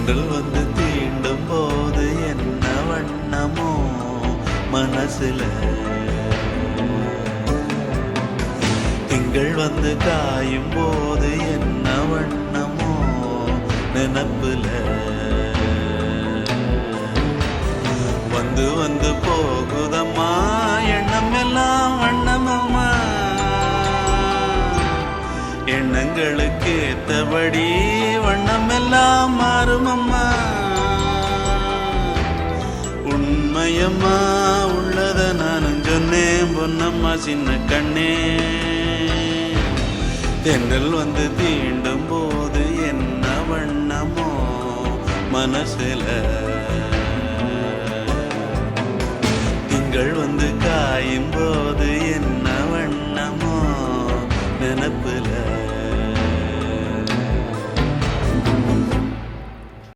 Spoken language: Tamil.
தென்றல் வந்து தீண்டும் போது என்ன வண்ணமோ மனசுல, திங்கள் வந்து காயும் போது என்ன வண்ணமோ நினப்புல, வந்து வந்து போகுதம்மா எண்ணம் எல்லாம் வண்ணமம்மா, எண்ணங்களுக்கு ஏத்தபடி வண்ணம் எல்லாம் மாறுமம்மா. உண்மையம்மா உள்ளத நானும் சொன்னேன் பொன்னம்மா சின்ன கண்ணே, தென்றல் வந்து தீண்டும் போது என்ன வண்ணமோ மனசுல, திங்கள் வந்து காயும் போது என்ன வண்ணமோ நினப்புல.